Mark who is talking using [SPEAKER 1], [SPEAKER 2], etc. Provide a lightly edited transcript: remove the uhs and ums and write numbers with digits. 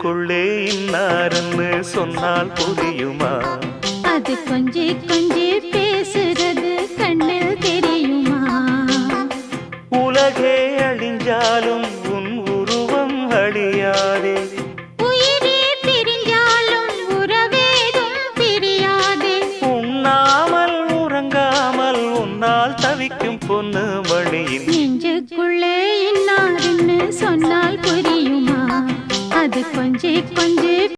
[SPEAKER 1] நெஞ்சுக்குள்ளே இன்னாருன்னு சொன்னால் புரியுமா?
[SPEAKER 2] அது கொஞ்சி கொஞ்சி பேசுறது கண்ணில் தெரியுமா?
[SPEAKER 1] உலகே அழிஞ்சாலும் உன் உருவம் அழியாதே,
[SPEAKER 2] உயிரே பிரிஞ்சாலும் உறவேதும் பிரியாதே.
[SPEAKER 1] உண்ணாமல் உறங்காமல் உன்னால் தவிக்கும் பொண்ணு மணியின்
[SPEAKER 2] நெஞ்சுக்குள்ளே இன்னாருன்னு சொன்னால் புரியுமா? அது கொஞ்சி கொஞ்சி